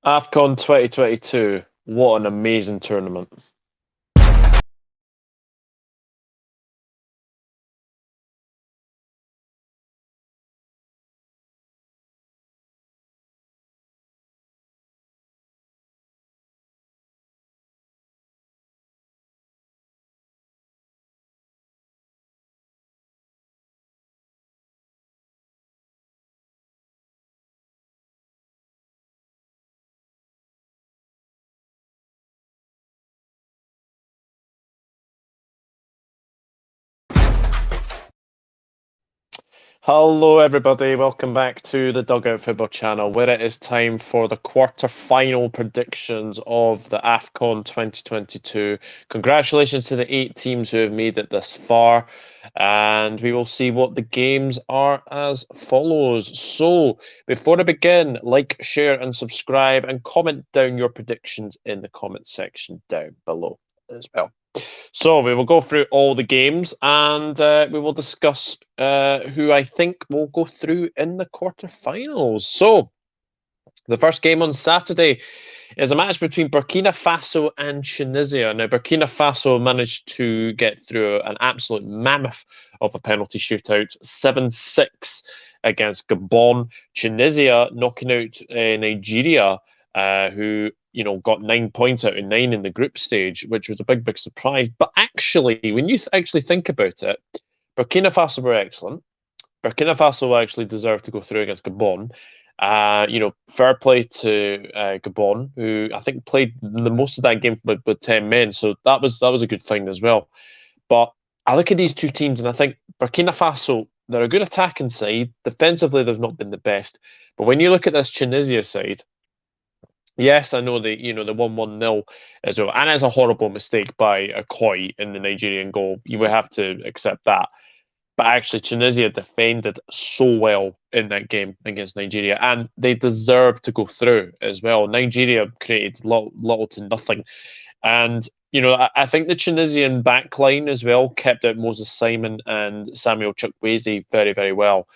Afcon 2022. What an amazing tournament. Hello, everybody. Welcome back to the Dugout Football channel, where it is time for the quarter-final predictions of the Afcon 2022. Congratulations to the 8 teams who have made it this far, and we will see what the games are as follows. So, before I begin, like, share, and subscribe, and comment down your predictions in the comment section down below as well. So we will go through all the games and we will discuss who I think will go through in the quarterfinals. So the first game on Saturday is a match between Burkina Faso and Tunisia. Now, Burkina Faso managed to get through an absolute mammoth of a penalty shootout, 7-6 against Gabon. Tunisia knocking out Nigeria, who got 9 points out of 9 in the group stage, which was a big surprise. But actually, when you actually think about it, Burkina Faso were excellent. Burkina Faso actually deserved to go through against Gabon. Fair play to Gabon, who I think played the most of that game with 10 men. So that was a good thing as well. But I look at these two teams and I think Burkina Faso, they're a good attacking side. Defensively, they've not been the best. But when you look at this Tunisia side, yes, I know the 1-1-0 as well, and it's a horrible mistake by Akoi in the Nigerian goal. You would have to accept that. But actually, Tunisia defended so well in that game against Nigeria, and they deserve to go through as well. Nigeria created little to nothing. And, I think the Tunisian backline as well kept out Moses Simon and Samuel Chukwueze very, very well.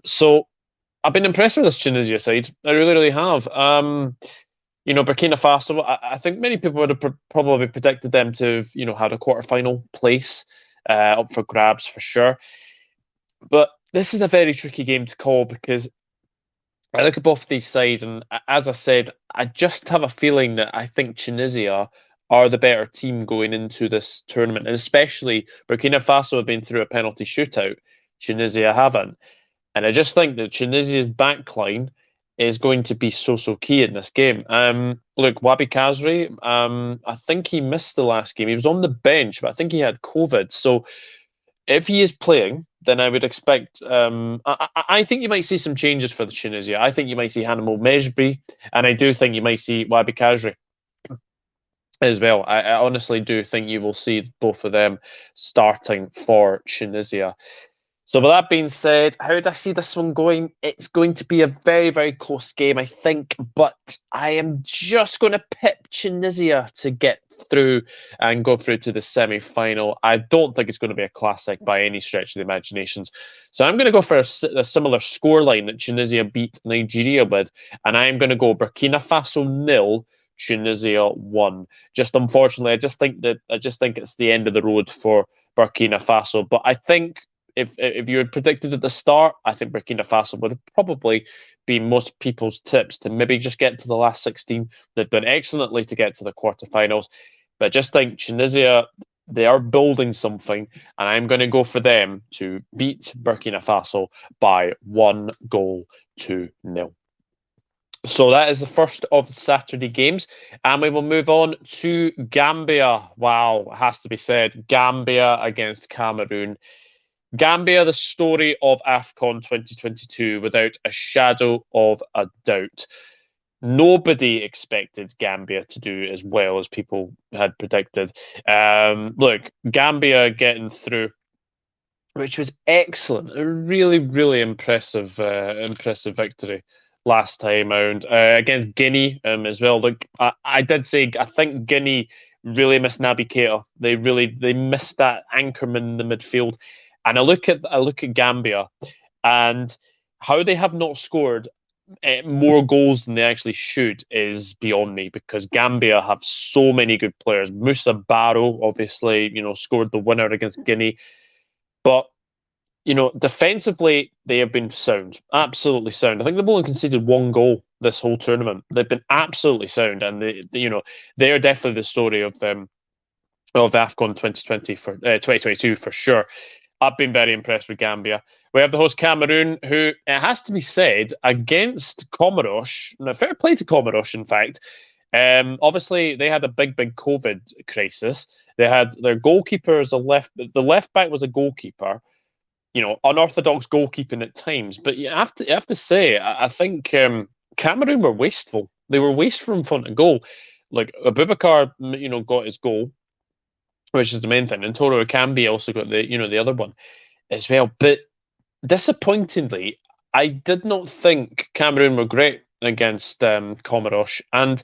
So I've been impressed with this Tunisia side. I really, really have. Burkina Faso, I think many people would have probably predicted them to have, had a quarterfinal place up for grabs for sure. But this is a very tricky game to call because I look at both of these sides, and as I said, I just have a feeling that I think Tunisia are the better team going into this tournament, and especially Burkina Faso have been through a penalty shootout. Tunisia haven't. And I just think that Tunisia's backline is going to be so key in this game. Look, Wabi Kazri, I think he missed the last game. He was on the bench, but I think he had COVID. So if he is playing, then I would expect. I think you might see some changes for the Tunisia. I think you might see Hannibal Mejbri, and I do think you might see Wabi Kazri as well. I honestly do think you will see both of them starting for Tunisia. So with that being said, how do I see this one going? It's going to be a very close game, I think, but I am just going to pip Tunisia to get through and go through to the semi-final. I don't think it's going to be a classic by any stretch of the imaginations. So I'm going to go for a similar scoreline that Tunisia beat Nigeria with, and I'm going to go Burkina Faso 0, Tunisia 1. Just unfortunately, I just think it's the end of the road for Burkina Faso. But I think if you had predicted at the start, I think Burkina Faso would have probably been most people's tips to maybe just get to the last 16. They've done excellently to get to the quarterfinals. But I just think Tunisia, they are building something, and I'm going to go for them to beat Burkina Faso by 1-0. So that is the first of the Saturday games, and we will move on to Gambia. Wow, it has to be said, Gambia against Cameroon. Gambia, the story of Afcon 2022, without a shadow of a doubt. Nobody expected Gambia to do as well as people had predicted. Look, Gambia getting through, which was excellent. A really impressive victory last time around against Guinea as well. Look, I did say I think Guinea really missed Naby Keita. They missed that anchorman in the midfield. And I look at Gambia and how they have not scored. more goals than they actually should is beyond me, because Gambia have so many good players. Musa Barrow, obviously, scored the winner against Guinea. But, defensively, they have been sound, absolutely sound. I think they've only conceded one goal this whole tournament. They've been absolutely sound, and they are definitely the story of Afcon 2022 for sure. I've been very impressed with Gambia. We have the host Cameroon, who, it has to be said, against Comoros. Now, fair play to Comoros, in fact. Obviously, they had a big COVID crisis. They had their goalkeeper as the left back was a goalkeeper. Unorthodox goalkeeping at times. But you have to say, I think Cameroon were wasteful. They were wasteful in front of goal. Like Abubakar, got his goal, which is the main thing. And Toro Akambi also got the other one as well. But disappointingly, I did not think Cameroon were great against Comoros. And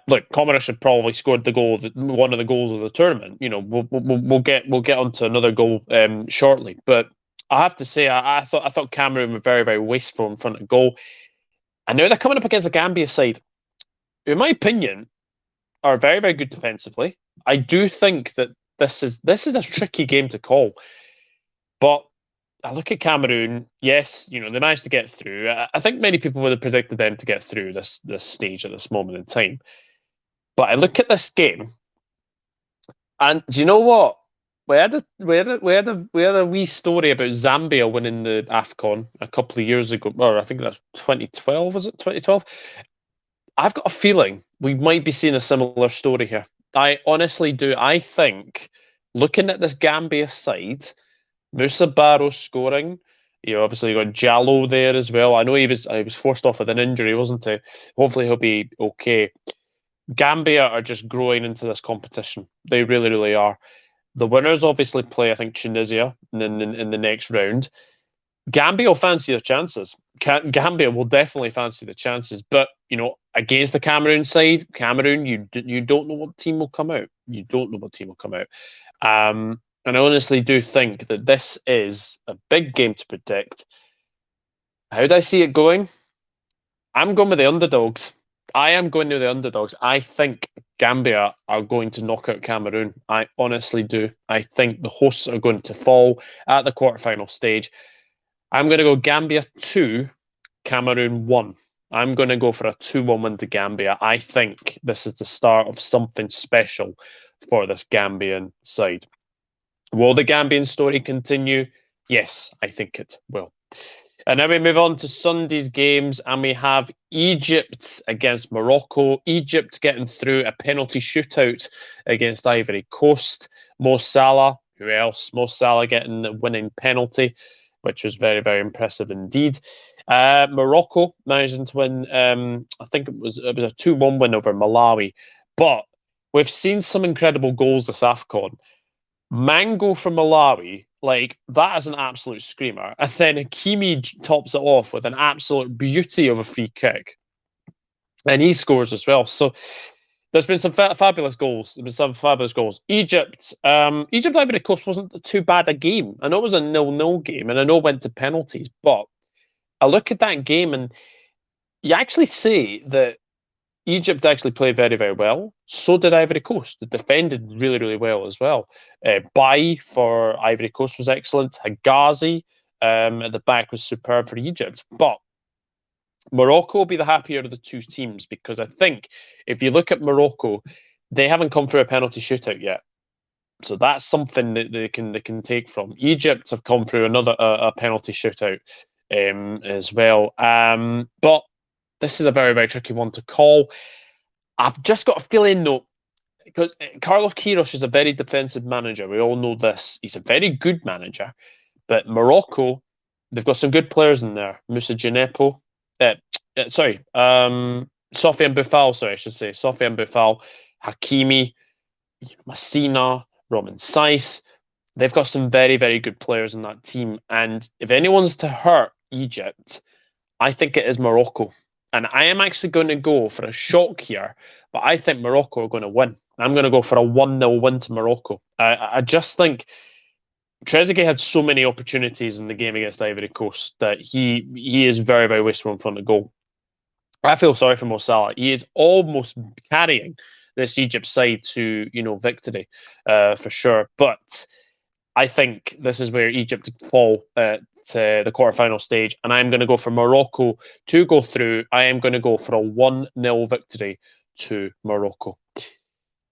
look, Comoros had probably scored one of the goals of the tournament. We'll get onto another goal shortly. But I have to say, I thought Cameroon were very, very wasteful in front of goal. And now they're coming up against a Gambia side, who, in my opinion, are very, very good defensively. I do think that this is a tricky game to call. But I look at Cameroon, yes, they managed to get through. I think many people would have predicted them to get through this stage at this moment in time. But I look at this game, and do you know what? We had a wee story about Zambia winning the Afcon a couple of years ago, or I think that's 2012. Was it 2012? I've got a feeling we might be seeing a similar story here. I honestly do. I think, looking at this Gambia side, Musa Barrow scoring, obviously you got Jallo there as well. I know he was forced off with an injury, wasn't he? Hopefully he'll be okay. Gambia are just growing into this competition. They really, really are. The winners obviously play, I think, Tunisia in the next round. Gambia will fancy their chances. Gambia will definitely fancy the chances. But, against the Cameroon side, Cameroon, you don't know what team will come out. You don't know what team will come out. And I honestly do think that this is a big game to predict. How do I see it going? I'm going with the underdogs. I am going to the underdogs. I think Gambia are going to knock out Cameroon. I honestly do. I think the hosts are going to fall at the quarterfinal stage. I'm going to go Gambia 2, Cameroon 1. I'm going to go for a 2-1 win to Gambia. I think this is the start of something special for this Gambian side. Will the Gambian story continue? Yes, I think it will. And now we move on to Sunday's games, and we have Egypt against Morocco. Egypt getting through a penalty shootout against Ivory Coast. Mo Salah, who else? Mo Salah getting the winning penalty, which was very, very impressive indeed. Morocco managing to win, I think it was a 2-1 win over Malawi. But we've seen some incredible goals this AFCON. Mango from Malawi, that is an absolute screamer. And then Hakimi tops it off with an absolute beauty of a free kick. And he scores as well. So there's been some fabulous goals. Egypt, Ivory Coast wasn't too bad a game. I know it was a 0-0 game, and I know it went to penalties, but I look at that game and you actually say that Egypt actually played very, very well. So did Ivory Coast. They defended really, really well as well. Bai for Ivory Coast was excellent. Hagazi at the back was superb for Egypt. But Morocco will be the happier of the two teams, because I think if you look at Morocco, they haven't come through a penalty shootout yet. So that's something that they can take from. Egypt have come through another a penalty shootout as well. But this is a very, very tricky one to call. I've just got a feeling, though, because Carlos Queiroz is a very defensive manager. We all know this. He's a very good manager. But Morocco, they've got some good players in there. Moussa Djenepo. Sofiane Boufal, I should say. Sofiane Boufal, Hakimi, Massina, Roman Saiss. They've got some very, very good players in that team. And if anyone's to hurt Egypt, I think it is Morocco. And I am actually going to go for a shock here, but I think Morocco are going to win. I'm going to go for a 1-0 win to Morocco. I just think Trezeguet had so many opportunities in the game against Ivory Coast that he is very, very wasteful in front of goal. I feel sorry for Mo Salah. He is almost carrying this Egypt side to victory, for sure. But I think this is where Egypt fall at the quarterfinal stage, and I'm going to go for Morocco to go through. I am going to go for a 1-0 victory to Morocco.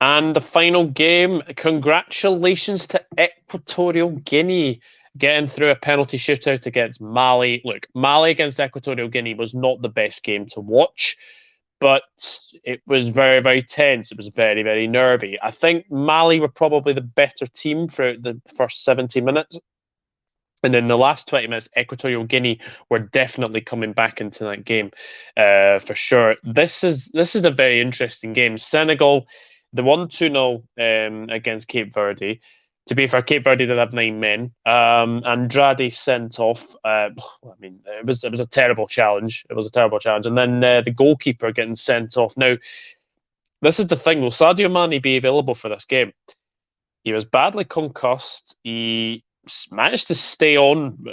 And the final game, congratulations to Equatorial Guinea getting through a penalty shootout against Mali. Look, Mali against Equatorial Guinea was not the best game to watch, but it was very, very tense. It was very, very nervy. I think Mali were probably the better team for the first 70 minutes. And in the last 20 minutes, Equatorial Guinea were definitely coming back into that game, for sure. This is a very interesting game. Senegal, they won 2-0 against Cape Verde. To be fair, Cape Verde did have 9 men. Andrade sent off. I mean, it was a terrible challenge. It was a terrible challenge. And then the goalkeeper getting sent off. Now, this is the thing. Will Sadio Mane be available for this game? He was badly concussed. He managed to stay on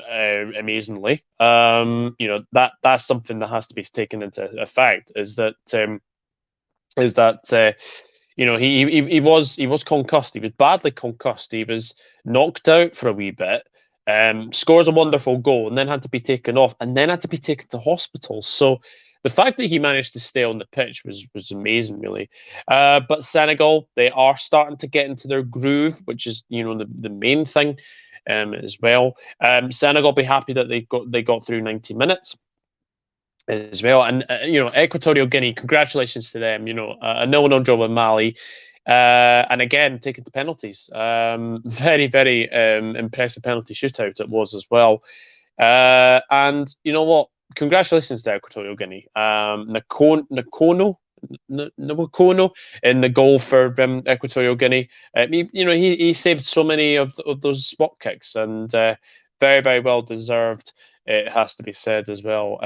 amazingly. That's something that has to be taken into effect. Is that he was concussed. He was badly concussed. He was knocked out for a wee bit. Scores a wonderful goal and then had to be taken off and then had to be taken to hospital. So the fact that he managed to stay on the pitch was amazing, really. But Senegal, they are starting to get into their groove, which is the main thing as well. Senegal be happy that they got through 90 minutes as well. And Equatorial Guinea, congratulations to them. A 0-0 draw with Mali. And again, taking the penalties. Very, very impressive penalty shootout it was as well. And you know what? Congratulations to Equatorial Guinea. Nakono in the goal for Equatorial Guinea. He saved so many of those spot kicks, and very, very well deserved. It has to be said as well.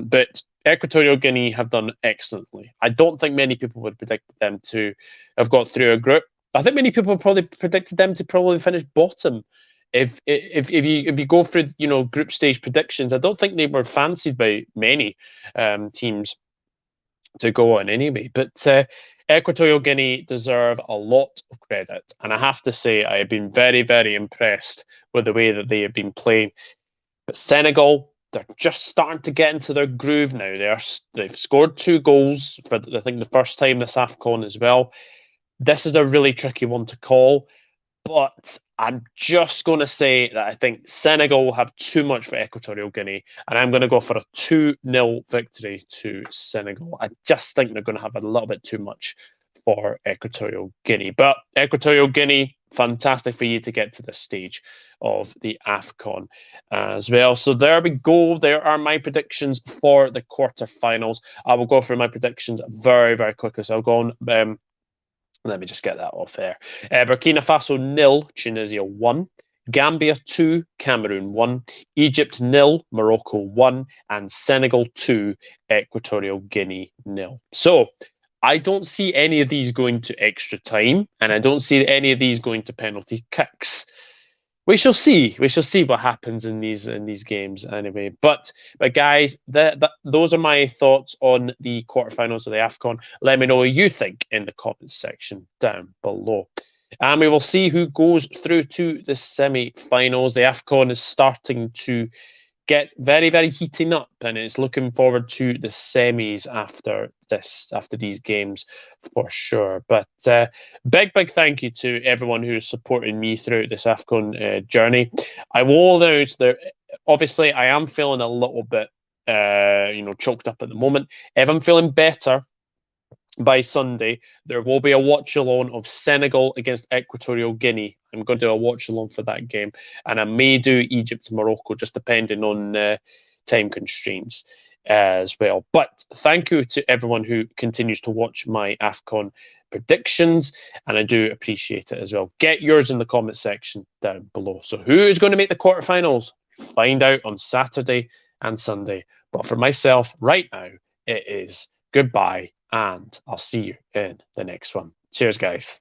But Equatorial Guinea have done excellently. I don't think many people would predict them to have got through a group. I think many people probably predicted them to probably finish bottom. If you go through group stage predictions, I don't think they were fancied by many teams to go on anyway. But Equatorial Guinea deserve a lot of credit, and I have to say I have been very, very impressed with the way that they have been playing. But Senegal, they're just starting to get into their groove now. They've scored 2 goals for I think the first time this Afcon as well. This is a really tricky one to call. But I'm just going to say that I think Senegal will have too much for Equatorial Guinea, and I'm going to go for a 2-0 victory to Senegal. I just think they're going to have a little bit too much for Equatorial Guinea. But Equatorial Guinea, fantastic for you to get to this stage of the Afcon as well. So there we go. There are my predictions for the quarterfinals. I will go through my predictions very, very quickly. So I'll go on. Let me just get that off there. Burkina Faso 0, Tunisia 1. Gambia 2, Cameroon 1. Egypt 0, Morocco 1. And Senegal 2, Equatorial Guinea 0. So I don't see any of these going to extra time, and I don't see any of these going to penalty kicks. We shall see. We shall see what happens in these games anyway. But guys, those are my thoughts on the quarterfinals of the Afcon. Let me know what you think in the comments section down below. And we will see who goes through to the semi-finals. The Afcon is starting to get very, very heating up, and it's looking forward to the semis after these games for sure. But big thank you to everyone who is supporting me throughout this Afcon journey. I will announce that obviously I am feeling a little bit choked up at the moment. If I'm feeling better by Sunday, there will be a watch along of Senegal against Equatorial Guinea. I'm going to do a watch along for that game, and I may do Egypt to Morocco, just depending on time constraints as well. But thank you to everyone who continues to watch my Afcon predictions, and I do appreciate it as well. Get yours in the comment section down below. So who is going to make the quarterfinals? Find out on Saturday and Sunday. But for myself, right now, it is goodbye, and I'll see you in the next one. Cheers, guys.